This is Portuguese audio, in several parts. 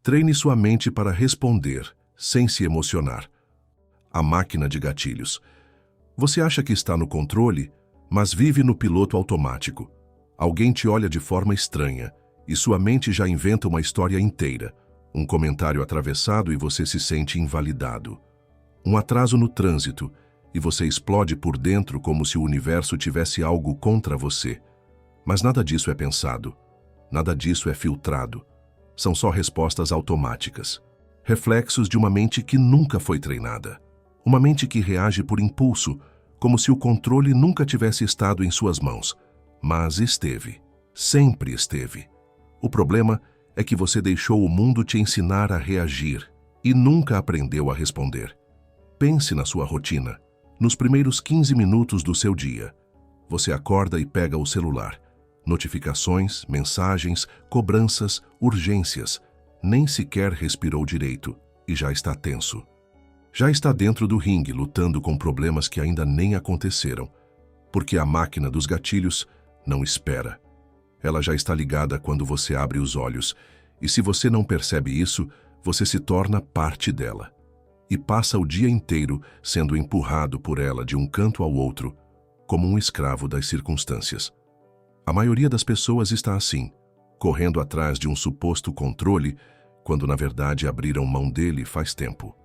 Treine sua mente para responder, sem se emocionar. A máquina de gatilhos. Você acha que está no controle, mas vive no piloto automático. Alguém te olha de forma estranha, e sua mente já inventa uma história inteira. Um comentário atravessado e você se sente invalidado. Um atraso no trânsito, e você explode por dentro como se o universo tivesse algo contra você. Mas nada disso é pensado. Nada disso é filtrado. São só respostas automáticas. Reflexos de uma mente que nunca foi treinada. Uma mente que reage por impulso, como se o controle nunca tivesse estado em suas mãos. Mas esteve. Sempre esteve. O problema é que você deixou o mundo te ensinar a reagir e nunca aprendeu a responder. Pense na sua rotina. Nos primeiros 15 minutos do seu dia, você acorda e pega o celular. Notificações, mensagens, cobranças, urgências. Nem sequer respirou direito e já está tenso. Já está dentro do ringue lutando com problemas que ainda nem aconteceram, porque a máquina dos gatilhos não espera. Ela já está ligada quando você abre os olhos, e se você não percebe isso, você se torna parte dela. E passa o dia inteiro sendo empurrado por ela de um canto ao outro, como um escravo das circunstâncias. A maioria das pessoas está assim, correndo atrás de um suposto controle, quando na verdade abriram mão dele faz tempo.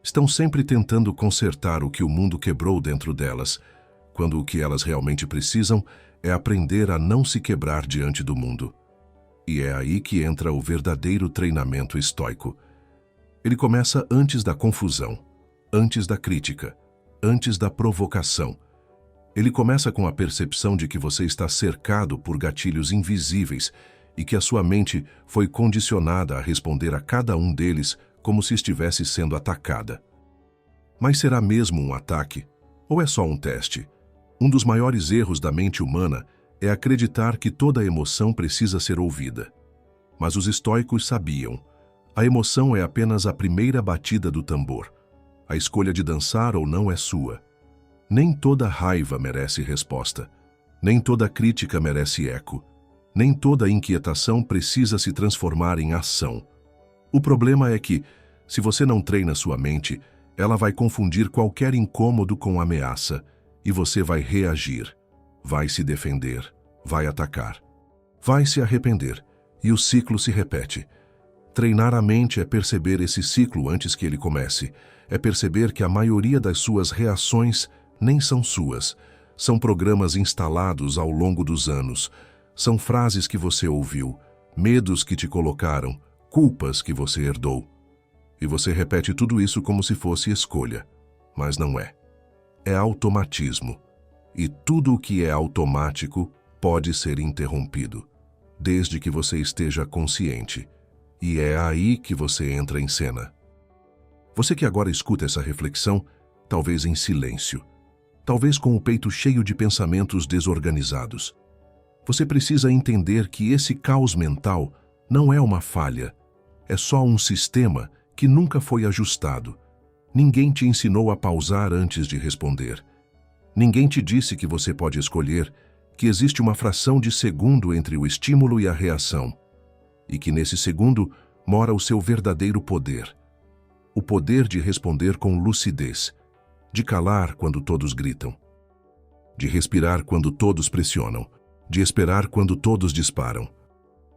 Estão sempre tentando consertar o que o mundo quebrou dentro delas, quando o que elas realmente precisam é aprender a não se quebrar diante do mundo. E é aí que entra o verdadeiro treinamento estoico. Ele começa antes da confusão, antes da crítica, antes da provocação. Ele começa com a percepção de que você está cercado por gatilhos invisíveis e que a sua mente foi condicionada a responder a cada um deles como se estivesse sendo atacada. Mas será mesmo um ataque? Ou é só um teste? Um dos maiores erros da mente humana é acreditar que toda emoção precisa ser ouvida. Mas os estoicos sabiam. A emoção é apenas a primeira batida do tambor. A escolha de dançar ou não é sua. Nem toda raiva merece resposta. Nem toda crítica merece eco. Nem toda inquietação precisa se transformar em ação. O problema é que, se você não treina sua mente, ela vai confundir qualquer incômodo com ameaça, e você vai reagir, vai se defender, vai atacar, vai se arrepender, e o ciclo se repete. Treinar a mente é perceber esse ciclo antes que ele comece, é perceber que a maioria das suas reações nem são suas, são programas instalados ao longo dos anos, são frases que você ouviu, medos que te colocaram, culpas que você herdou. E você repete tudo isso como se fosse escolha, mas não é. É automatismo. E tudo o que é automático pode ser interrompido, desde que você esteja consciente. E é aí que você entra em cena. Você que agora escuta essa reflexão, talvez em silêncio, talvez com o peito cheio de pensamentos desorganizados. Você precisa entender que esse caos mental não é uma falha, é só um sistema que nunca foi ajustado. Ninguém te ensinou a pausar antes de responder. Ninguém te disse que você pode escolher, que existe uma fração de segundo entre o estímulo e a reação, e que nesse segundo mora o seu verdadeiro poder. O poder de responder com lucidez, de calar quando todos gritam, de respirar quando todos pressionam, de esperar quando todos disparam.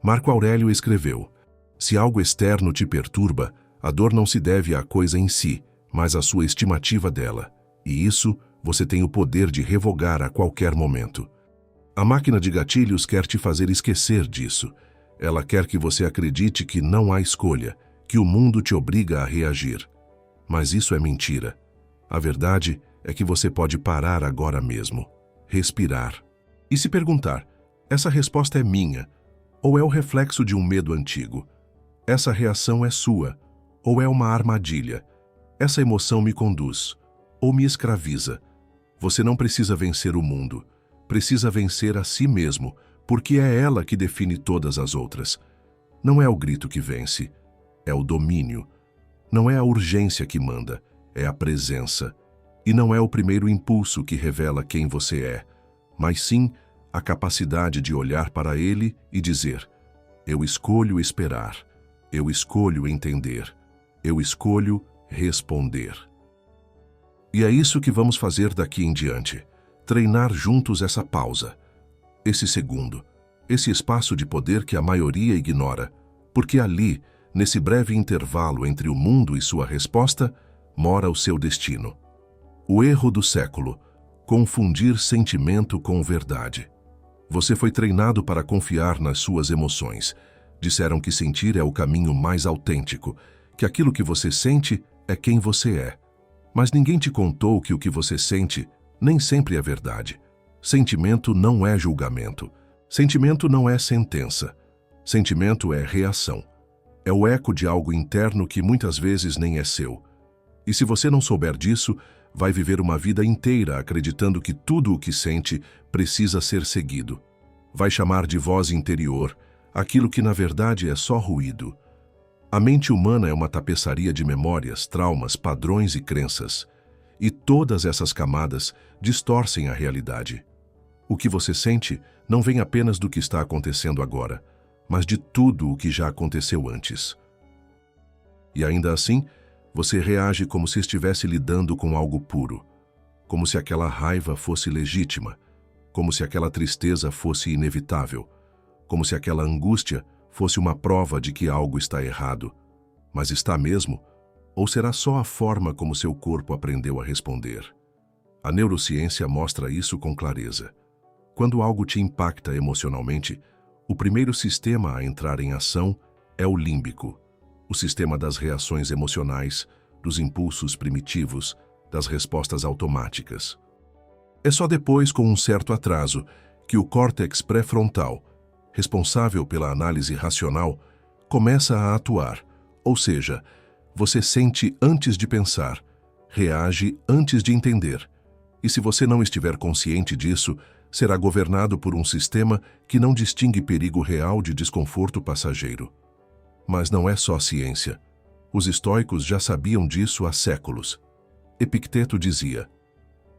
Marco Aurélio escreveu: se algo externo te perturba, a dor não se deve à coisa em si, mas à sua estimativa dela. E isso você tem o poder de revogar a qualquer momento. A máquina de gatilhos quer te fazer esquecer disso. Ela quer que você acredite que não há escolha, que o mundo te obriga a reagir. Mas isso é mentira. A verdade é que você pode parar agora mesmo, respirar, e se perguntar: essa resposta é minha, ou é o reflexo de um medo antigo? Essa reação é sua, ou é uma armadilha? Essa emoção me conduz, ou me escraviza? Você não precisa vencer o mundo, precisa vencer a si mesmo, porque é ela que define todas as outras. Não é o grito que vence, é o domínio. Não é a urgência que manda, é a presença. E não é o primeiro impulso que revela quem você é, mas sim a capacidade de olhar para ele e dizer: eu escolho esperar, Eu escolho entender. Eu escolho responder. E é isso que vamos fazer daqui em diante. Treinar juntos essa pausa, esse segundo, esse espaço de poder que a maioria ignora, porque ali, nesse breve intervalo entre o mundo e sua resposta, mora o seu destino. O erro do século: confundir sentimento com verdade. Você foi treinado para confiar nas suas emoções. Disseram que sentir é o caminho mais autêntico, que aquilo que você sente é quem você é. Mas ninguém te contou que o que você sente nem sempre é verdade. Sentimento não é julgamento. Sentimento não é sentença. Sentimento é reação. É o eco de algo interno que muitas vezes nem é seu. E se você não souber disso, vai viver uma vida inteira acreditando que tudo o que sente precisa ser seguido. Vai chamar de voz interior aquilo que na verdade é só ruído. A mente humana é uma tapeçaria de memórias, traumas, padrões e crenças. E todas essas camadas distorcem a realidade. O que você sente não vem apenas do que está acontecendo agora, mas de tudo o que já aconteceu antes. E ainda assim, você reage como se estivesse lidando com algo puro, como se aquela raiva fosse legítima, como se aquela tristeza fosse inevitável, como se aquela angústia fosse uma prova de que algo está errado. Mas está mesmo? Ou será só a forma como seu corpo aprendeu a responder? A neurociência mostra isso com clareza. Quando algo te impacta emocionalmente, o primeiro sistema a entrar em ação é o límbico, o sistema das reações emocionais, dos impulsos primitivos, das respostas automáticas. É só depois, com um certo atraso, que o córtex pré-frontal, responsável pela análise racional, começa a atuar, ou seja, você sente antes de pensar, reage antes de entender. E se você não estiver consciente disso, será governado por um sistema que não distingue perigo real de desconforto passageiro. Mas não é só ciência. Os estoicos já sabiam disso há séculos. Epicteto dizia: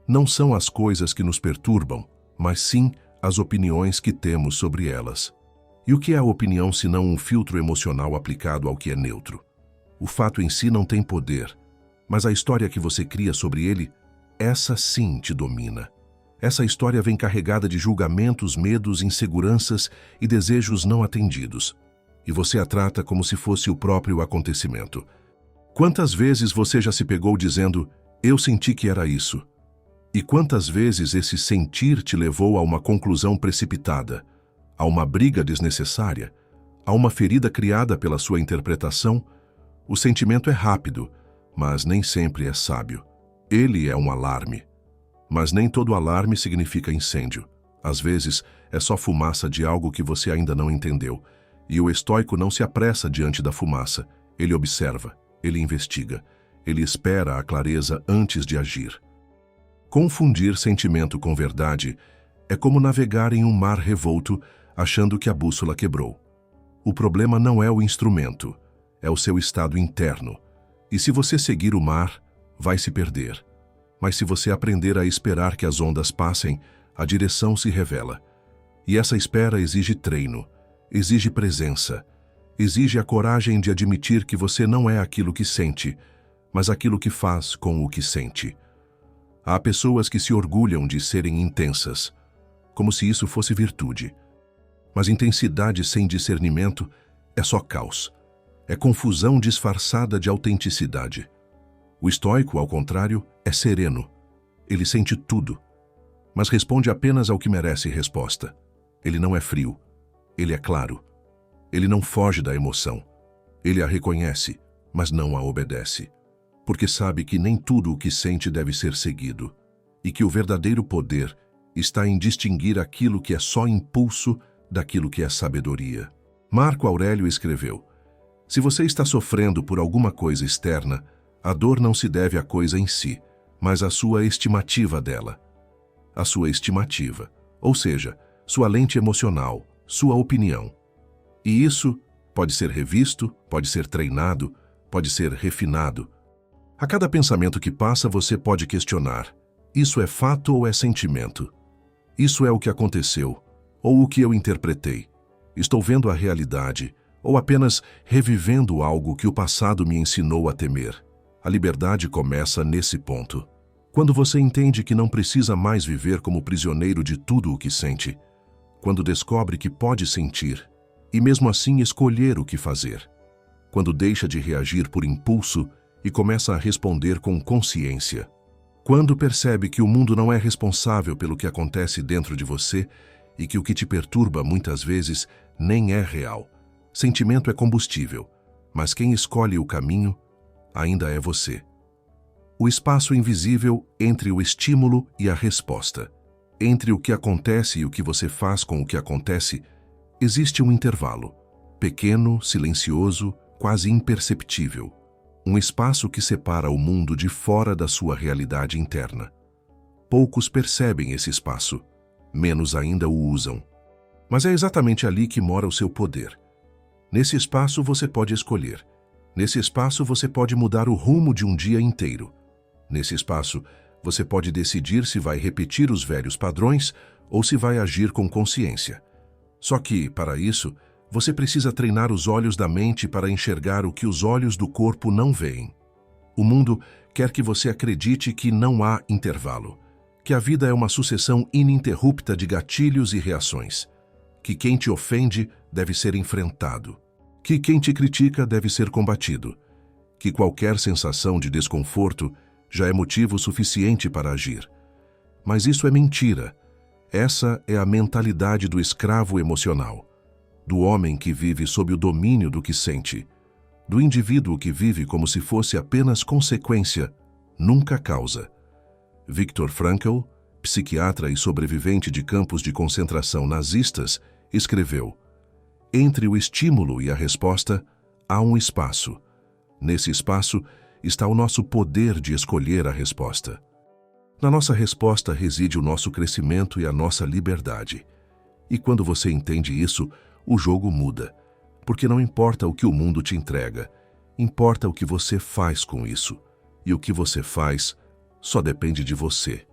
não são as coisas que nos perturbam, mas sim as opiniões que temos sobre elas. E o que é a opinião senão um filtro emocional aplicado ao que é neutro? O fato em si não tem poder, mas a história que você cria sobre ele, essa sim te domina. Essa história vem carregada de julgamentos, medos, inseguranças e desejos não atendidos. E você a trata como se fosse o próprio acontecimento. Quantas vezes você já se pegou dizendo: eu senti que era isso? E quantas vezes esse sentir te levou a uma conclusão precipitada, a uma briga desnecessária, a uma ferida criada pela sua interpretação? O sentimento é rápido, mas nem sempre é sábio. Ele é um alarme. Mas nem todo alarme significa incêndio. Às vezes, é só fumaça de algo que você ainda não entendeu. E o estoico não se apressa diante da fumaça. Ele observa, ele investiga, ele espera a clareza antes de agir. Confundir sentimento com verdade é como navegar em um mar revolto achando que a bússola quebrou. O problema não é o instrumento, é o seu estado interno. E se você seguir o mar, vai se perder. Mas se você aprender a esperar que as ondas passem, a direção se revela. E essa espera exige treino, exige presença, exige a coragem de admitir que você não é aquilo que sente, mas aquilo que faz com o que sente. Há pessoas que se orgulham de serem intensas, como se isso fosse virtude. Mas intensidade sem discernimento é só caos. É confusão disfarçada de autenticidade. O estoico, ao contrário, é sereno. Ele sente tudo, mas responde apenas ao que merece resposta. Ele não é frio. Ele é claro. Ele não foge da emoção. Ele a reconhece, mas não a obedece. Porque sabe que nem tudo o que sente deve ser seguido, e que o verdadeiro poder está em distinguir aquilo que é só impulso daquilo que é sabedoria. Marco Aurélio escreveu: se você está sofrendo por alguma coisa externa, a dor não se deve à coisa em si, mas à sua estimativa dela. A sua estimativa, ou seja, sua lente emocional, sua opinião. E isso pode ser revisto, pode ser treinado, pode ser refinado. A cada pensamento que passa, você pode questionar: isso é fato ou é sentimento? Isso é o que aconteceu, ou o que eu interpretei? Estou vendo a realidade, ou apenas revivendo algo que o passado me ensinou a temer. A liberdade começa nesse ponto. Quando você entende que não precisa mais viver como prisioneiro de tudo o que sente. Quando descobre que pode sentir e mesmo assim escolher o que fazer. Quando deixa de reagir por impulso e começa a responder com consciência. Quando percebe que o mundo não é responsável pelo que acontece dentro de você e que o que te perturba muitas vezes nem é real. Sentimento é combustível, mas quem escolhe o caminho ainda é você. O espaço invisível entre o estímulo e a resposta. Entre o que acontece e o que você faz com o que acontece, existe um intervalo, pequeno, silencioso, quase imperceptível. Um espaço que separa o mundo de fora da sua realidade interna. Poucos percebem esse espaço, menos ainda o usam. Mas é exatamente ali que mora o seu poder. Nesse espaço você pode escolher. Nesse espaço você pode mudar o rumo de um dia inteiro. Nesse espaço você pode decidir se vai repetir os velhos padrões ou se vai agir com consciência. Só que, para isso, você precisa treinar os olhos da mente para enxergar o que os olhos do corpo não veem. O mundo quer que você acredite que não há intervalo, que a vida é uma sucessão ininterrupta de gatilhos e reações, que quem te ofende deve ser enfrentado, que quem te critica deve ser combatido, que qualquer sensação de desconforto já é motivo suficiente para agir. Mas isso é mentira. Essa é a mentalidade do escravo emocional, do homem que vive sob o domínio do que sente, do indivíduo que vive como se fosse apenas consequência, nunca causa. Viktor Frankl, psiquiatra e sobrevivente de campos de concentração nazistas, escreveu: entre o estímulo e a resposta, há um espaço. Nesse espaço está o nosso poder de escolher a resposta. Na nossa resposta reside o nosso crescimento e a nossa liberdade. E quando você entende isso, o jogo muda. Porque não importa o que o mundo te entrega, importa o que você faz com isso. E o que você faz só depende de você.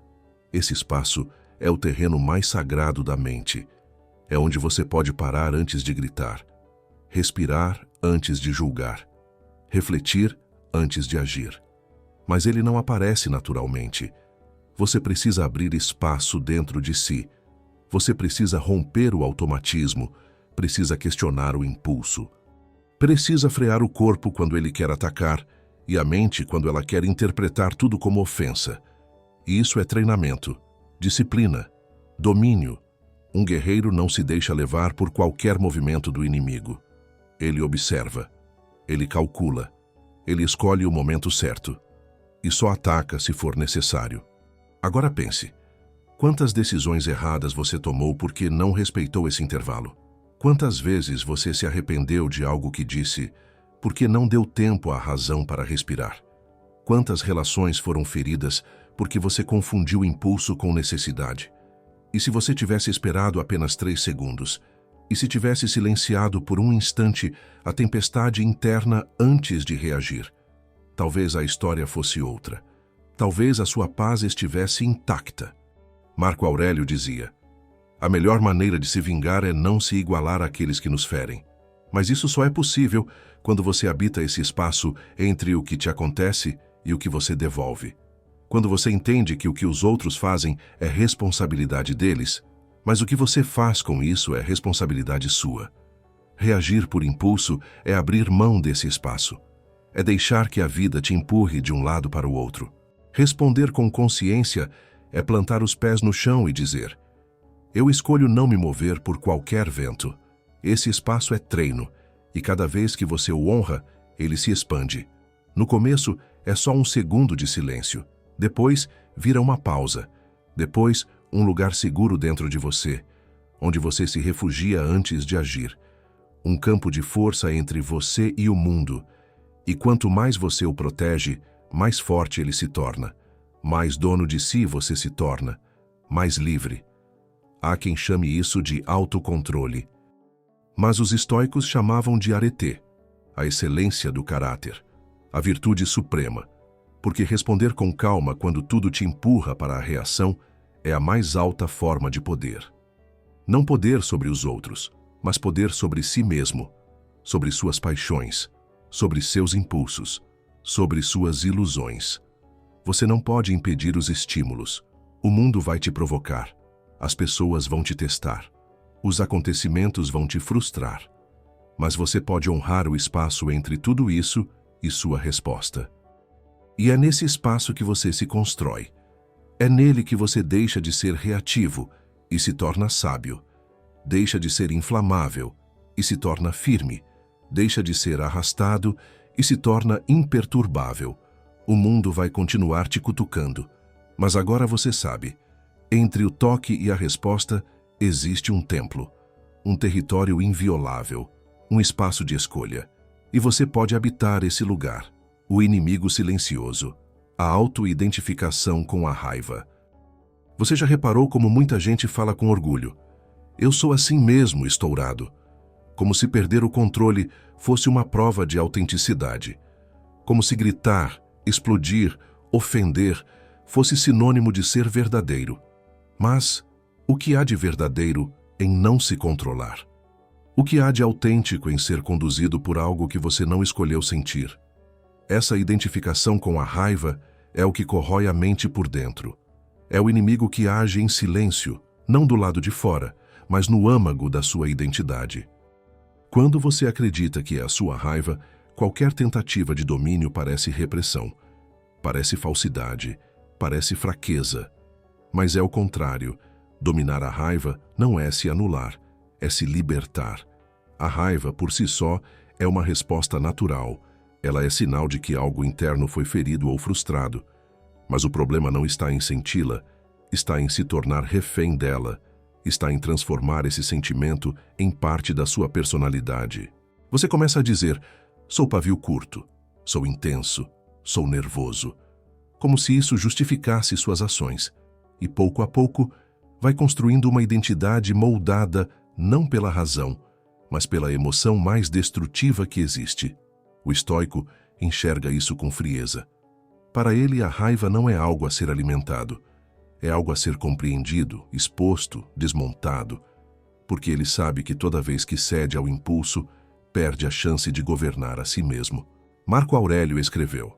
Esse espaço é o terreno mais sagrado da mente. É onde você pode parar antes de gritar, respirar antes de julgar, refletir antes de agir. Mas ele não aparece naturalmente. Você precisa abrir espaço dentro de si. Você precisa romper o automatismo, precisa questionar o impulso. Precisa frear o corpo quando ele quer atacar e a mente quando ela quer interpretar tudo como ofensa. E isso é treinamento, disciplina, domínio. Um guerreiro não se deixa levar por qualquer movimento do inimigo. Ele observa, ele calcula, ele escolhe o momento certo e só ataca se for necessário. Agora pense, quantas decisões erradas você tomou porque não respeitou esse intervalo? Quantas vezes você se arrependeu de algo que disse porque não deu tempo à razão para respirar? Quantas relações foram feridas porque você confundiu impulso com necessidade? E se você tivesse esperado apenas 3 segundos? E se tivesse silenciado por um instante a tempestade interna antes de reagir? Talvez a história fosse outra. Talvez a sua paz estivesse intacta. Marco Aurélio dizia: a melhor maneira de se vingar é não se igualar àqueles que nos ferem. Mas isso só é possível quando você habita esse espaço entre o que te acontece e o que você devolve. Quando você entende que o que os outros fazem é responsabilidade deles, mas o que você faz com isso é responsabilidade sua. Reagir por impulso é abrir mão desse espaço. É deixar que a vida te empurre de um lado para o outro. Responder com consciência é plantar os pés no chão e dizer: eu escolho não me mover por qualquer vento. Esse espaço é treino, e cada vez que você o honra, ele se expande. No começo, é só um segundo de silêncio. Depois, vira uma pausa. Depois, um lugar seguro dentro de você, onde você se refugia antes de agir. Um campo de força entre você e o mundo. E quanto mais você o protege, mais forte ele se torna. Mais dono de si você se torna. Mais livre. Há quem chame isso de autocontrole. Mas os estoicos chamavam de arete, a excelência do caráter, a virtude suprema, porque responder com calma quando tudo te empurra para a reação é a mais alta forma de poder. Não poder sobre os outros, mas poder sobre si mesmo, sobre suas paixões, sobre seus impulsos, sobre suas ilusões. Você não pode impedir os estímulos. O mundo vai te provocar. As pessoas vão te testar. Os acontecimentos vão te frustrar. Mas você pode honrar o espaço entre tudo isso e sua resposta. E é nesse espaço que você se constrói. É nele que você deixa de ser reativo e se torna sábio. Deixa de ser inflamável e se torna firme. Deixa de ser arrastado e se torna imperturbável. O mundo vai continuar te cutucando, mas agora você sabe, entre o toque e a resposta existe um templo, um território inviolável, um espaço de escolha, e você pode habitar esse lugar, o inimigo silencioso, a auto-identificação com a raiva. Você já reparou como muita gente fala com orgulho? Eu sou assim mesmo, estourado. Como se perder o controle fosse uma prova de autenticidade. Como se gritar, explodir, ofender fosse sinônimo de ser verdadeiro. Mas o que há de verdadeiro em não se controlar? O que há de autêntico em ser conduzido por algo que você não escolheu sentir? Essa identificação com a raiva é o que corrói a mente por dentro. É o inimigo que age em silêncio, não do lado de fora, mas no âmago da sua identidade. Quando você acredita que é a sua raiva, qualquer tentativa de domínio parece repressão, parece falsidade, parece fraqueza. Mas é o contrário. Dominar a raiva não é se anular, é se libertar. A raiva, por si só, é uma resposta natural. Ela é sinal de que algo interno foi ferido ou frustrado. Mas o problema não está em senti-la, está em se tornar refém dela, está em transformar esse sentimento em parte da sua personalidade. Você começa a dizer, sou pavio curto, sou intenso, sou nervoso, como se isso justificasse suas ações, e pouco a pouco vai construindo uma identidade moldada não pela razão, mas pela emoção mais destrutiva que existe. O estoico enxerga isso com frieza. Para ele, a raiva não é algo a ser alimentado, é algo a ser compreendido, exposto, desmontado, porque ele sabe que toda vez que cede ao impulso, perde a chance de governar a si mesmo. Marco Aurélio escreveu,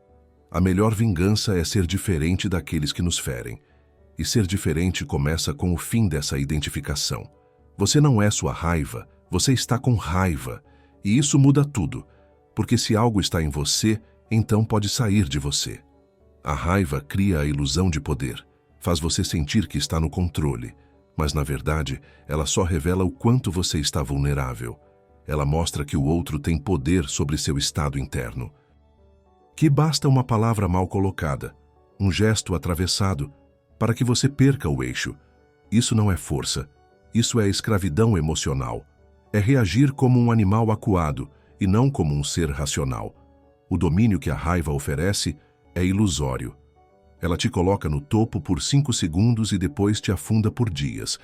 a melhor vingança é ser diferente daqueles que nos ferem, e ser diferente começa com o fim dessa identificação. Você não é sua raiva, você está com raiva, e isso muda tudo, porque se algo está em você, então pode sair de você. A raiva cria a ilusão de poder, faz você sentir que está no controle, mas na verdade ela só revela o quanto você está vulnerável. Ela mostra que o outro tem poder sobre seu estado interno. Que basta uma palavra mal colocada, um gesto atravessado, para que você perca o eixo. Isso não é força, isso é escravidão emocional. É reagir como um animal acuado e não como um ser racional. O domínio que a raiva oferece é ilusório. Ela te coloca no topo por 5 segundos e depois te afunda por dias.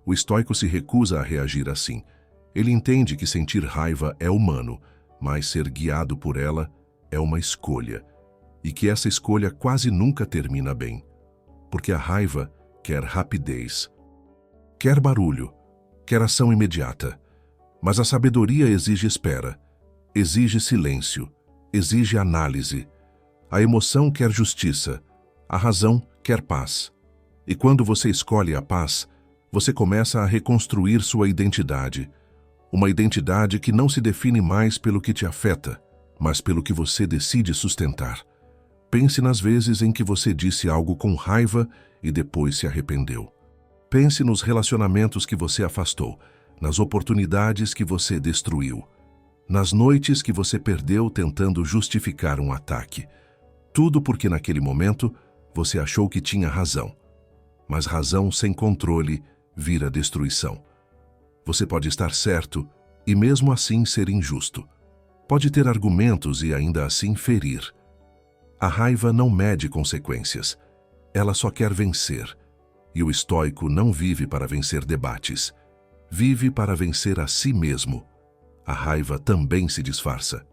O estoico se recusa a reagir assim. Ele entende que sentir raiva é humano, mas ser guiado por ela é uma escolha, e que essa escolha quase nunca termina bem, porque a raiva quer rapidez, quer barulho, quer ação imediata, mas a sabedoria exige espera, exige silêncio, exige análise. A emoção quer justiça, a razão quer paz. E quando você escolhe a paz, você começa a reconstruir sua identidade, uma identidade que não se define mais pelo que te afeta, mas pelo que você decide sustentar. Pense nas vezes em que você disse algo com raiva e depois se arrependeu. Pense nos relacionamentos que você afastou, nas oportunidades que você destruiu, nas noites que você perdeu tentando justificar um ataque. Tudo porque naquele momento você achou que tinha razão. Mas razão sem controle vira destruição. Você pode estar certo e mesmo assim ser injusto. Pode ter argumentos e ainda assim ferir. A raiva não mede consequências. Ela só quer vencer. E o estoico não vive para vencer debates. Vive para vencer a si mesmo. A raiva também se disfarça.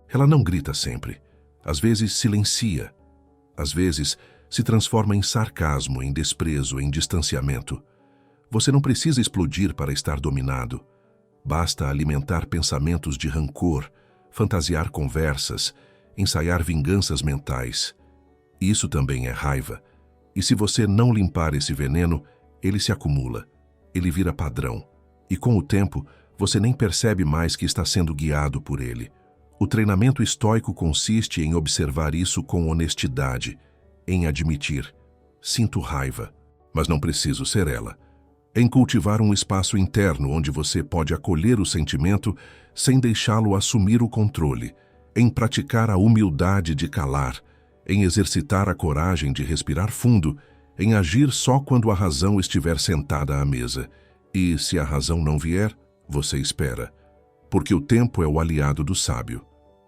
Ela não grita sempre. Às vezes silencia. Às vezes se transforma em sarcasmo, em desprezo, em distanciamento. Você não precisa explodir para estar dominado. Basta alimentar pensamentos de rancor, fantasiar conversas, ensaiar vinganças mentais. Isso também é raiva. E se você não limpar esse veneno, ele se acumula, ele vira padrão. E com o tempo, você nem percebe mais que está sendo guiado por ele. O treinamento estoico consiste em observar isso com honestidade, em admitir: sinto raiva, mas não preciso ser ela. Em cultivar um espaço interno onde você pode acolher o sentimento sem deixá-lo assumir o controle, em praticar a humildade de calar, em exercitar a coragem de respirar fundo, em agir só quando a razão estiver sentada à mesa. E, se a razão não vier, você espera. Porque o tempo é o aliado do sábio,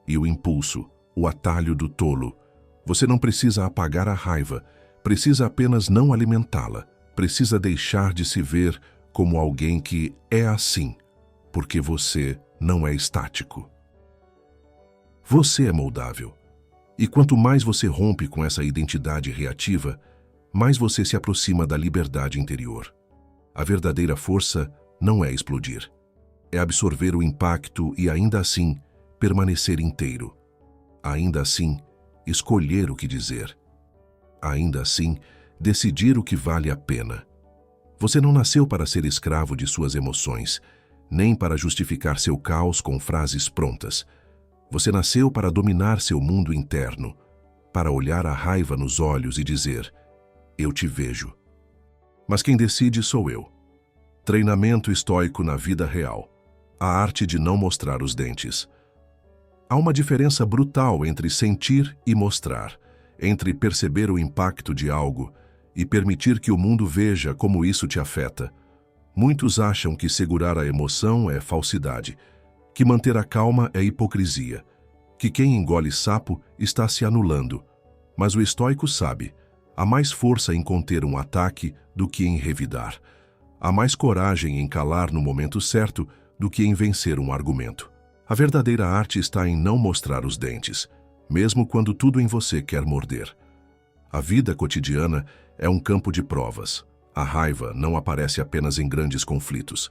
e o impulso, o atalho do tolo. Você não precisa apagar a raiva, precisa apenas não alimentá-la, precisa deixar de se ver como alguém que é assim, porque você não é estático. Você é moldável. E quanto mais você rompe com essa identidade reativa, mais você se aproxima da liberdade interior. A verdadeira força não é explodir. É absorver o impacto e, ainda assim, permanecer inteiro. Ainda assim, escolher o que dizer. Ainda assim, decidir o que vale a pena. Você não nasceu para ser escravo de suas emoções, nem para justificar seu caos com frases prontas. Você nasceu para dominar seu mundo interno, para olhar a raiva nos olhos e dizer: eu te vejo. Mas quem decide sou eu. Treinamento estoico na vida real. A arte de não mostrar os dentes. Há uma diferença brutal entre sentir e mostrar, entre perceber o impacto de algo e permitir que o mundo veja como isso te afeta. Muitos acham que segurar a emoção é falsidade, que manter a calma é hipocrisia, que quem engole sapo está se anulando. Mas o estoico sabe: há mais força em conter um ataque do que em revidar. Há mais coragem em calar no momento certo do que em vencer um argumento. A verdadeira arte está em não mostrar os dentes, mesmo quando tudo em você quer morder. A vida cotidiana é um campo de provas. A raiva não aparece apenas em grandes conflitos.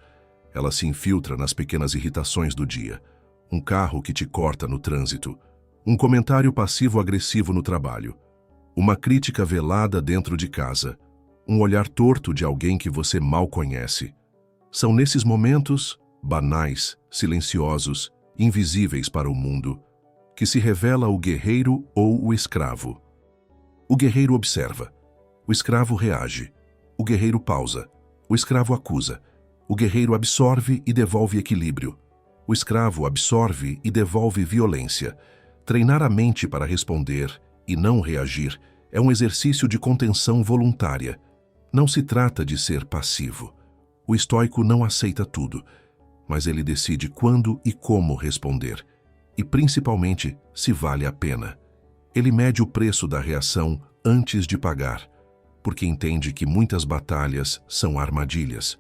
Ela se infiltra nas pequenas irritações do dia. Um carro que te corta no trânsito. Um comentário passivo-agressivo no trabalho. Uma crítica velada dentro de casa. Um olhar torto de alguém que você mal conhece. São nesses momentos, banais, silenciosos, invisíveis para o mundo, que se revela o guerreiro ou o escravo. O guerreiro observa. O escravo reage. O guerreiro pausa. O escravo acusa. O guerreiro absorve e devolve equilíbrio. O escravo absorve e devolve violência. Treinar a mente para responder e não reagir é um exercício de contenção voluntária. Não se trata de ser passivo. O estoico não aceita tudo, mas ele decide quando e como responder, e principalmente se vale a pena. Ele mede o preço da reação antes de pagar, porque entende que muitas batalhas são armadilhas.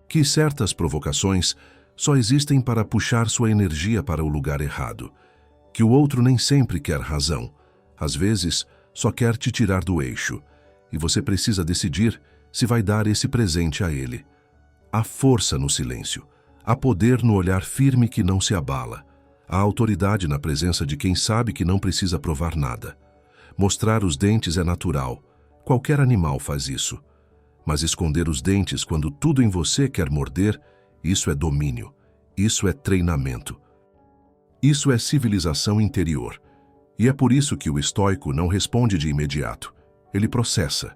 Que certas provocações só existem para puxar sua energia para o lugar errado. Que o outro nem sempre quer razão. Às vezes, só quer te tirar do eixo. E você precisa decidir se vai dar esse presente a ele. Há força no silêncio. Há poder no olhar firme que não se abala. Há autoridade na presença de quem sabe que não precisa provar nada. Mostrar os dentes é natural. Qualquer animal faz isso. Mas esconder os dentes quando tudo em você quer morder, isso é domínio. Isso é treinamento. Isso é civilização interior. E é por isso que o estoico não responde de imediato. Ele processa,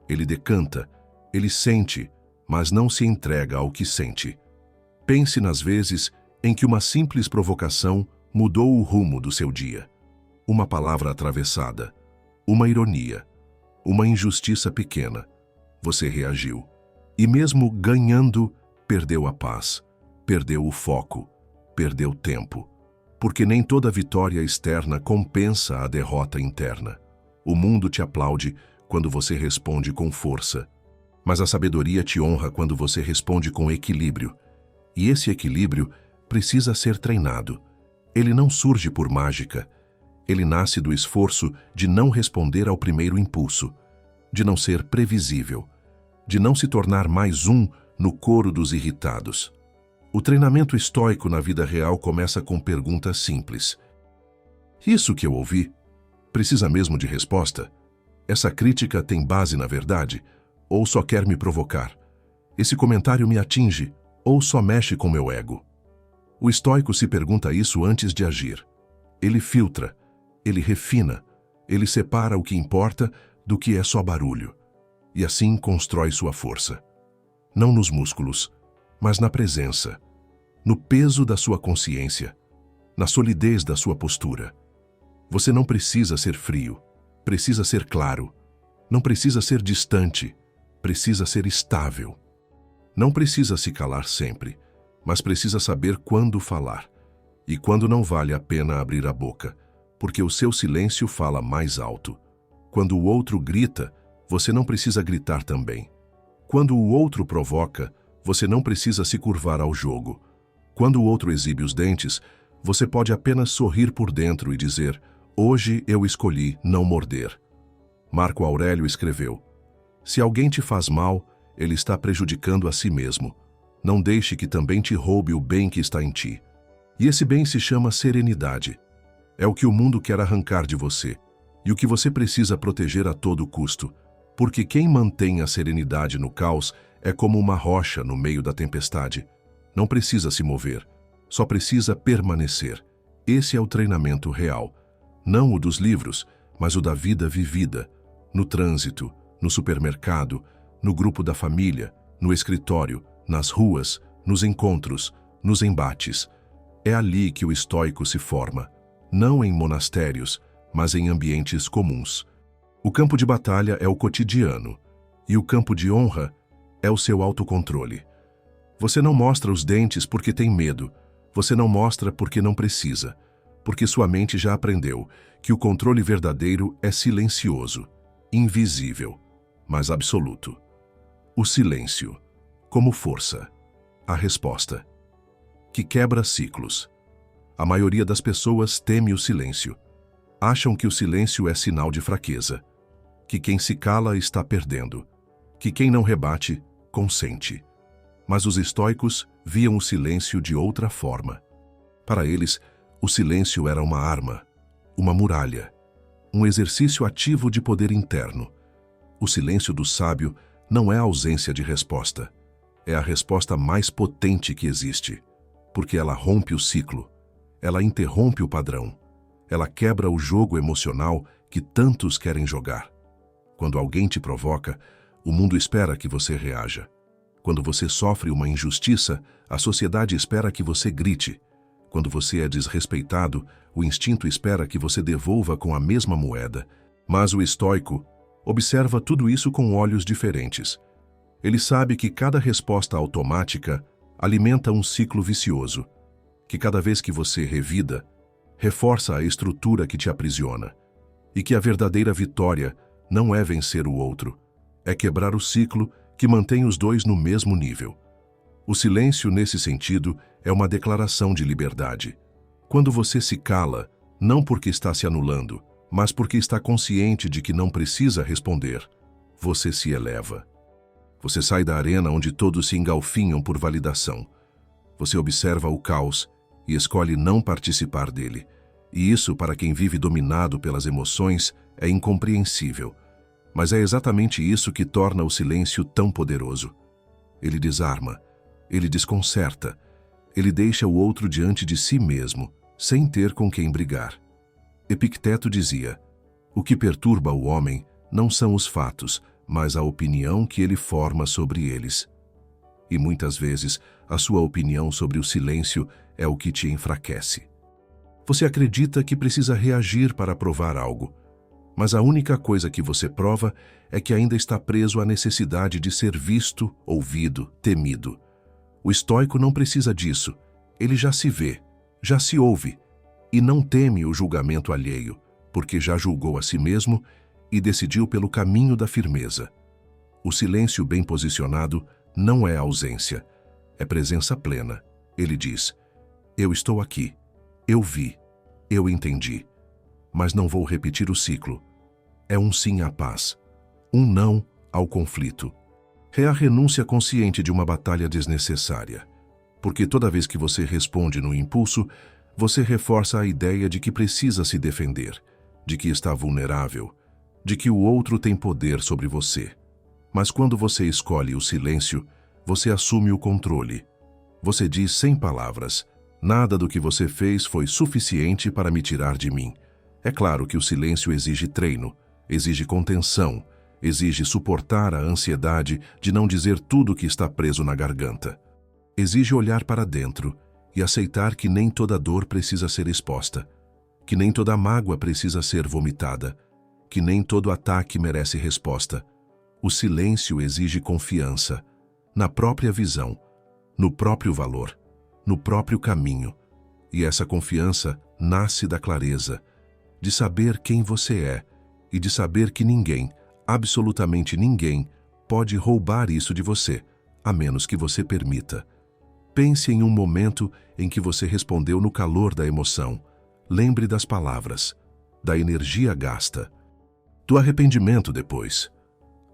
ele decanta, ele sente, mas não se entrega ao que sente. Pense nas vezes em que uma simples provocação mudou o rumo do seu dia. Uma palavra atravessada, uma ironia, uma injustiça pequena. Você reagiu. E mesmo ganhando, perdeu a paz, perdeu o foco, perdeu tempo. Porque nem toda vitória externa compensa a derrota interna. O mundo te aplaude quando você responde com força, mas a sabedoria te honra quando você responde com equilíbrio. E esse equilíbrio precisa ser treinado. Ele não surge por mágica. Ele nasce do esforço de não responder ao primeiro impulso, de não ser previsível, de não se tornar mais um no coro dos irritados. O treinamento estoico na vida real começa com perguntas simples. Isso que eu ouvi, precisa mesmo de resposta? Essa crítica tem base na verdade? Ou só quer me provocar? Esse comentário me atinge? Ou só mexe com meu ego? O estoico se pergunta isso antes de agir. Ele filtra, ele refina, ele separa o que importa do que é só barulho. E assim constrói sua força. Não nos músculos, mas na presença, no peso da sua consciência, na solidez da sua postura. Você não precisa ser frio, precisa ser claro. Não precisa ser distante, precisa ser estável. Não precisa se calar sempre, mas precisa saber quando falar. E quando não vale a pena abrir a boca, porque o seu silêncio fala mais alto. Quando o outro grita, você não precisa gritar também. Quando o outro provoca, você não precisa se curvar ao jogo. Quando o outro exibe os dentes, você pode apenas sorrir por dentro e dizer: hoje eu escolhi não morder. Marco Aurélio escreveu: se alguém te faz mal, ele está prejudicando a si mesmo. Não deixe que também te roube o bem que está em ti. E esse bem se chama serenidade. É o que o mundo quer arrancar de você, e o que você precisa proteger a todo custo, porque quem mantém a serenidade no caos é como uma rocha no meio da tempestade. Não precisa se mover, só precisa permanecer. Esse é o treinamento real, não o dos livros, mas o da vida vivida, no trânsito, no supermercado, no grupo da família, no escritório, nas ruas, nos encontros, nos embates. É ali que o estoico se forma, não em monastérios, mas em ambientes comuns. O campo de batalha é o cotidiano, e o campo de honra é o seu autocontrole. Você não mostra os dentes porque tem medo, você não mostra porque não precisa, porque sua mente já aprendeu que o controle verdadeiro é silencioso, invisível, mas absoluto. O silêncio, como força, a resposta, que quebra ciclos. A maioria das pessoas teme o silêncio. Acham que o silêncio é sinal de fraqueza, que quem se cala está perdendo, que quem não rebate, consente. Mas os estoicos viam o silêncio de outra forma. Para eles, o silêncio era uma arma, uma muralha, um exercício ativo de poder interno. O silêncio do sábio não é a ausência de resposta. É a resposta mais potente que existe, porque ela rompe o ciclo, ela interrompe o padrão, ela quebra o jogo emocional que tantos querem jogar. Quando alguém te provoca, o mundo espera que você reaja. Quando você sofre uma injustiça, a sociedade espera que você grite. Quando você é desrespeitado, o instinto espera que você devolva com a mesma moeda. Mas o estoico observa tudo isso com olhos diferentes. Ele sabe que cada resposta automática alimenta um ciclo vicioso, que cada vez que você revida, reforça a estrutura que te aprisiona, e que a verdadeira vitória não é vencer o outro, é quebrar o ciclo que mantém os dois no mesmo nível. O silêncio, nesse sentido, é uma declaração de liberdade. Quando você se cala, não porque está se anulando, mas porque está consciente de que não precisa responder, você se eleva. Você sai da arena onde todos se engalfinham por validação. Você observa o caos e escolhe não participar dele. E isso, para quem vive dominado pelas emoções, é incompreensível. Mas é exatamente isso que torna o silêncio tão poderoso. Ele desarma, ele desconcerta, ele deixa o outro diante de si mesmo, sem ter com quem brigar. Epicteto dizia: o que perturba o homem não são os fatos, mas a opinião que ele forma sobre eles. E muitas vezes, a sua opinião sobre o silêncio é o que te enfraquece. Você acredita que precisa reagir para provar algo, mas a única coisa que você prova é que ainda está preso à necessidade de ser visto, ouvido, temido. O estoico não precisa disso. Ele já se vê, já se ouve, e não teme o julgamento alheio, porque já julgou a si mesmo e decidiu pelo caminho da firmeza. O silêncio bem posicionado não é ausência, é presença plena. Ele diz: eu estou aqui, eu vi, eu entendi, mas não vou repetir o ciclo. É um sim à paz, um não ao conflito. É a renúncia consciente de uma batalha desnecessária. Porque toda vez que você responde no impulso, você reforça a ideia de que precisa se defender, de que está vulnerável, de que o outro tem poder sobre você. Mas quando você escolhe o silêncio, você assume o controle. Você diz sem palavras: nada do que você fez foi suficiente para me tirar de mim. É claro que o silêncio exige treino, exige contenção, exige suportar a ansiedade de não dizer tudo que está preso na garganta. Exige olhar para dentro e aceitar que nem toda dor precisa ser exposta, que nem toda mágoa precisa ser vomitada, que nem todo ataque merece resposta. O silêncio exige confiança na própria visão, no próprio valor, no próprio caminho. E essa confiança nasce da clareza, de saber quem você é e de saber que ninguém, absolutamente ninguém, pode roubar isso de você, a menos que você permita. Pense em um momento em que você respondeu no calor da emoção. Lembre das palavras, da energia gasta, do arrependimento depois.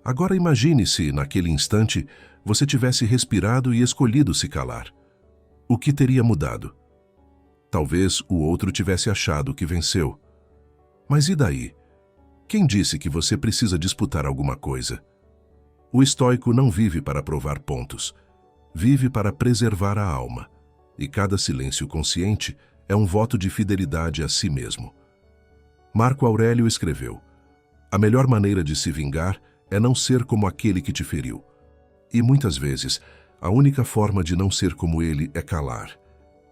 Agora imagine se, naquele instante, você tivesse respirado e escolhido se calar. O que teria mudado? Talvez o outro tivesse achado que venceu. Mas e daí? Quem disse que você precisa disputar alguma coisa? O estoico não vive para provar pontos. Vive para preservar a alma. E cada silêncio consciente é um voto de fidelidade a si mesmo. Marco Aurélio escreveu: a melhor maneira de se vingar é não ser como aquele que te feriu. E muitas vezes, a única forma de não ser como ele é calar.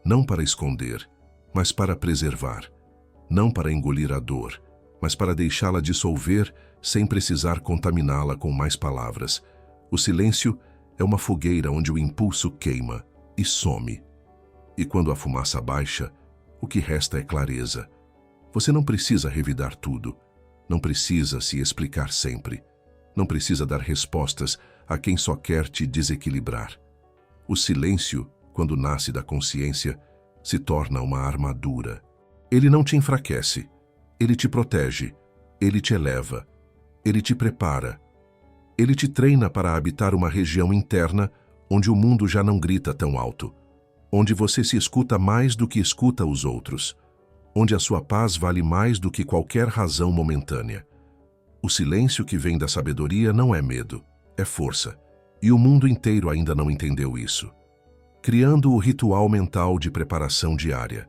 Não para esconder, mas para preservar. Não para engolir a dor, mas para deixá-la dissolver sem precisar contaminá-la com mais palavras. O silêncio é uma fogueira onde o impulso queima e some. E quando a fumaça baixa, o que resta é clareza. Você não precisa revidar tudo. Não precisa se explicar sempre. Não precisa dar respostas a quem só quer te desequilibrar. O silêncio, quando nasce da consciência, se torna uma armadura. Ele não te enfraquece. Ele te protege. Ele te eleva. Ele te prepara. Ele te treina para habitar uma região interna onde o mundo já não grita tão alto, onde você se escuta mais do que escuta os outros, onde a sua paz vale mais do que qualquer razão momentânea. O silêncio que vem da sabedoria não é medo, é força, e o mundo inteiro ainda não entendeu isso. Criando o ritual mental de preparação diária.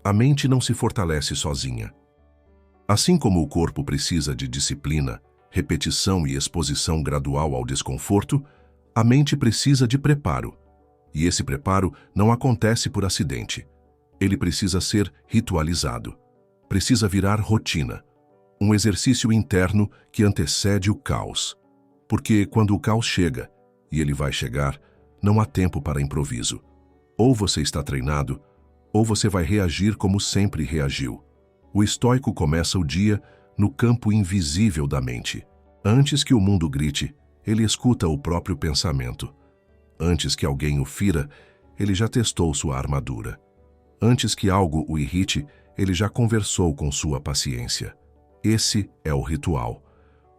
A mente não se fortalece sozinha. Assim como o corpo precisa de disciplina, repetição e exposição gradual ao desconforto, a mente precisa de preparo. E esse preparo não acontece por acidente. Ele precisa ser ritualizado. Precisa virar rotina. Um exercício interno que antecede o caos. Porque quando o caos chega, e ele vai chegar, não há tempo para improviso. Ou você está treinado, ou você vai reagir como sempre reagiu. O estoico começa o dia no campo invisível da mente. Antes que o mundo grite, ele escuta o próprio pensamento. Antes que alguém o fira, ele já testou sua armadura. Antes que algo o irrite, ele já conversou com sua paciência. Esse é o ritual.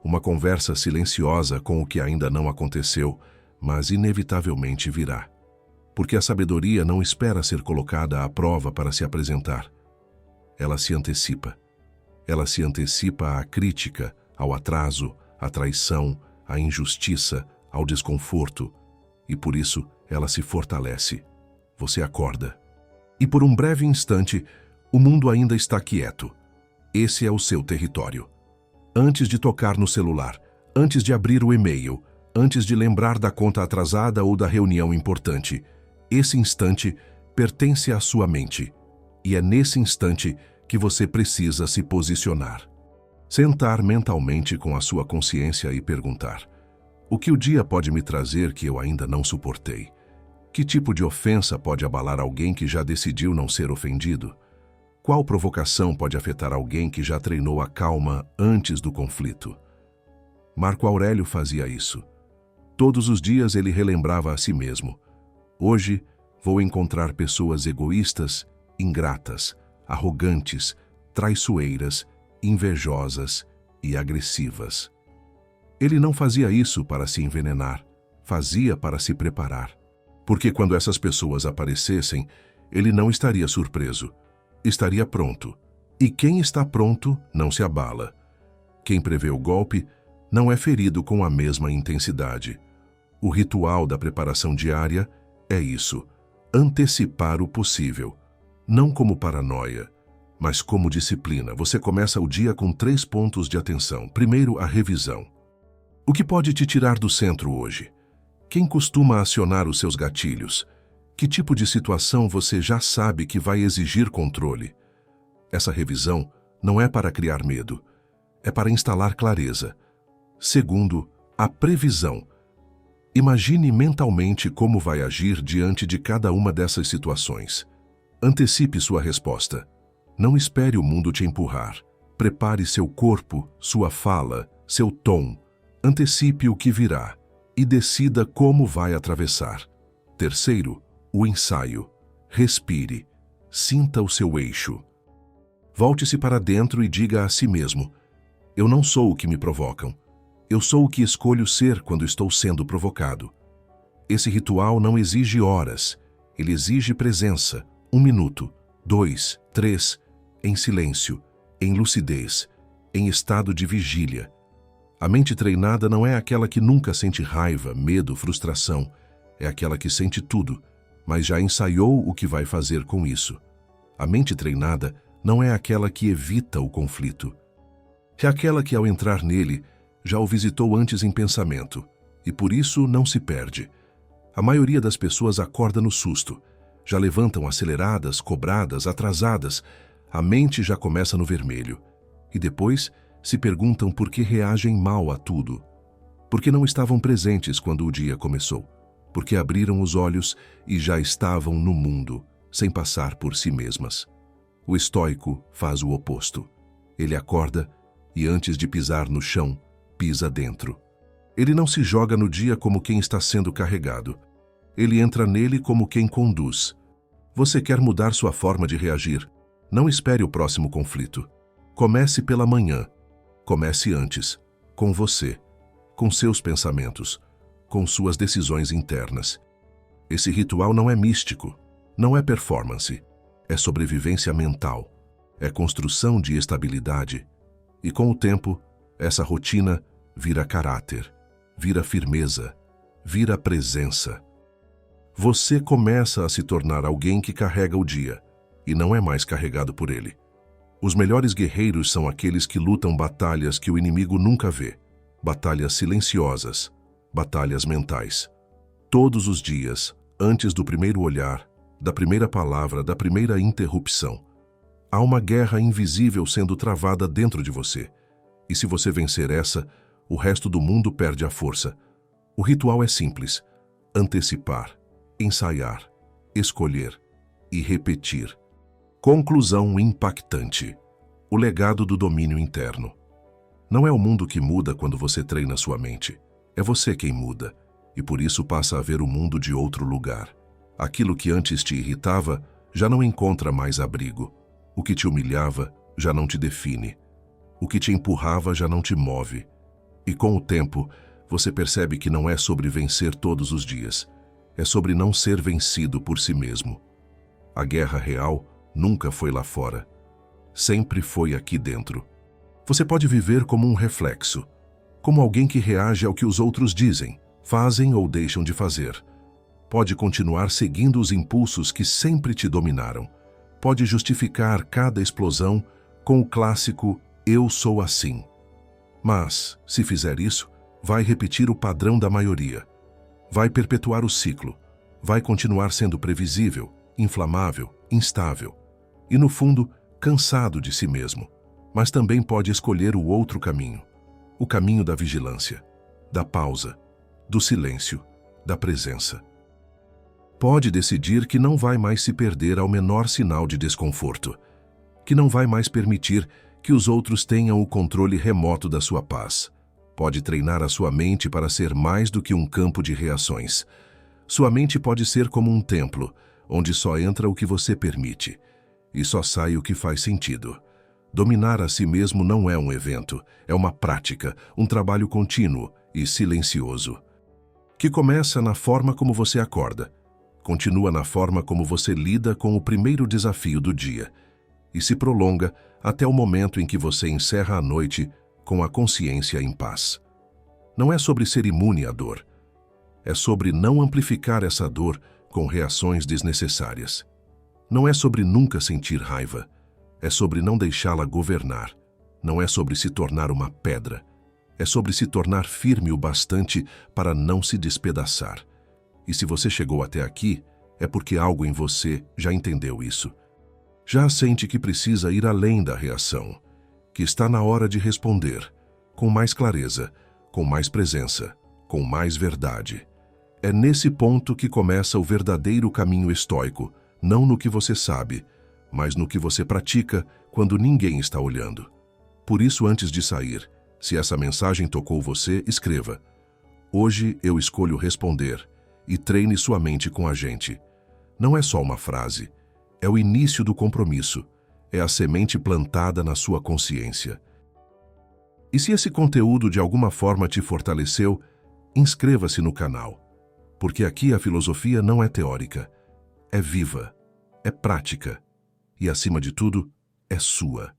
Uma conversa silenciosa com o que ainda não aconteceu, mas inevitavelmente virá. Porque a sabedoria não espera ser colocada à prova para se apresentar. Ela se antecipa. Ela se antecipa à crítica, ao atraso, à traição, à injustiça, ao desconforto. E por isso ela se fortalece. Você acorda. E por um breve instante, o mundo ainda está quieto. Esse é o seu território. Antes de tocar no celular, antes de abrir o e-mail, antes de lembrar da conta atrasada ou da reunião importante, esse instante pertence à sua mente. E é nesse instante que você precisa se posicionar. Sentar mentalmente com a sua consciência e perguntar: o que o dia pode me trazer que eu ainda não suportei? Que tipo de ofensa pode abalar alguém que já decidiu não ser ofendido? Qual provocação pode afetar alguém que já treinou a calma antes do conflito? Marco Aurélio fazia isso. Todos os dias ele relembrava a si mesmo: hoje vou encontrar pessoas egoístas, ingratas, arrogantes, traiçoeiras, invejosas e agressivas. Ele não fazia isso para se envenenar, fazia para se preparar. Porque quando essas pessoas aparecessem, ele não estaria surpreso. Estaria pronto. E quem está pronto não se abala. Quem prevê o golpe não é ferido com a mesma intensidade. O ritual da preparação diária é isso: antecipar o possível. Não como paranoia, mas como disciplina. Você começa o dia com 3 pontos de atenção. Primeiro, a revisão. O que pode te tirar do centro hoje? Quem costuma acionar os seus gatilhos? Que tipo de situação você já sabe que vai exigir controle? Essa revisão não é para criar medo, é para instalar clareza. Segundo, a previsão. Imagine mentalmente como vai agir diante de cada uma dessas situações. Antecipe sua resposta. Não espere o mundo te empurrar. Prepare seu corpo, sua fala, seu tom. Antecipe o que virá e decida como vai atravessar. Terceiro, o ensaio. Respire. Sinta o seu eixo. Volte-se para dentro e diga a si mesmo: eu não sou o que me provocam. Eu sou o que escolho ser quando estou sendo provocado. Esse ritual não exige horas. Ele exige presença. 1 minuto, 2, 3, em silêncio, em lucidez, em estado de vigília. A mente treinada não é aquela que nunca sente raiva, medo, frustração. É aquela que sente tudo, mas já ensaiou o que vai fazer com isso. A mente treinada não é aquela que evita o conflito. É aquela que, ao entrar nele, já o visitou antes em pensamento, e por isso não se perde. A maioria das pessoas acorda no susto. Já levantam aceleradas, cobradas, atrasadas. A mente já começa no vermelho. E depois se perguntam por que reagem mal a tudo. Porque não estavam presentes quando o dia começou. Porque abriram os olhos e já estavam no mundo, sem passar por si mesmas. O estoico faz o oposto. Ele acorda e, antes de pisar no chão, pisa dentro. Ele não se joga no dia como quem está sendo carregado. Ele entra nele como quem conduz. Você quer mudar sua forma de reagir? Não espere o próximo conflito. Comece pela manhã. Comece antes, com você, com seus pensamentos, com suas decisões internas. Esse ritual não é místico, não é performance, é sobrevivência mental, é construção de estabilidade. E com o tempo, essa rotina vira caráter, vira firmeza, vira presença. Você começa a se tornar alguém que carrega o dia e não é mais carregado por ele. Os melhores guerreiros são aqueles que lutam batalhas que o inimigo nunca vê, batalhas silenciosas, batalhas mentais. Todos os dias, antes do primeiro olhar, da primeira palavra, da primeira interrupção, há uma guerra invisível sendo travada dentro de você. E se você vencer essa, o resto do mundo perde a força. O ritual é simples: antecipar, ensaiar, escolher e repetir. Conclusão impactante: o legado do domínio interno. Não é o mundo que muda quando você treina sua mente. É você quem muda, e por isso passa a ver o mundo de outro lugar. Aquilo que antes te irritava já não encontra mais abrigo. O que te humilhava já não te define. O que te empurrava já não te move. E com o tempo, você percebe que não é sobre vencer todos os dias. É sobre não ser vencido por si mesmo. A guerra real nunca foi lá fora. Sempre foi aqui dentro. Você pode viver como um reflexo, como alguém que reage ao que os outros dizem, fazem ou deixam de fazer. Pode continuar seguindo os impulsos que sempre te dominaram. Pode justificar cada explosão com o clássico "eu sou assim". Mas, se fizer isso, vai repetir o padrão da maioria. Vai perpetuar o ciclo. Vai continuar sendo previsível, inflamável, instável. E, no fundo, cansado de si mesmo. Mas também pode escolher o outro caminho. O caminho da vigilância, da pausa, do silêncio, da presença. Pode decidir que não vai mais se perder ao menor sinal de desconforto, que não vai mais permitir que os outros tenham o controle remoto da sua paz. Pode treinar a sua mente para ser mais do que um campo de reações. Sua mente pode ser como um templo, onde só entra o que você permite, e só sai o que faz sentido. Dominar a si mesmo não é um evento, é uma prática, um trabalho contínuo e silencioso, que começa na forma como você acorda, continua na forma como você lida com o primeiro desafio do dia e se prolonga até o momento em que você encerra a noite com a consciência em paz. Não é sobre ser imune à dor. É sobre não amplificar essa dor com reações desnecessárias. Não é sobre nunca sentir raiva. É sobre não deixá-la governar. Não é sobre se tornar uma pedra. É sobre se tornar firme o bastante para não se despedaçar. E se você chegou até aqui, é porque algo em você já entendeu isso. Já sente que precisa ir além da reação, que está na hora de responder, com mais clareza, com mais presença, com mais verdade. É nesse ponto que começa o verdadeiro caminho estoico, não no que você sabe, mas no que você pratica quando ninguém está olhando. Por isso, antes de sair, se essa mensagem tocou você, escreva: hoje eu escolho responder, e treine sua mente com a gente. Não é só uma frase, é o início do compromisso, é a semente plantada na sua consciência. E se esse conteúdo de alguma forma te fortaleceu, inscreva-se no canal, porque aqui a filosofia não é teórica, é viva, é prática e, acima de tudo, é sua.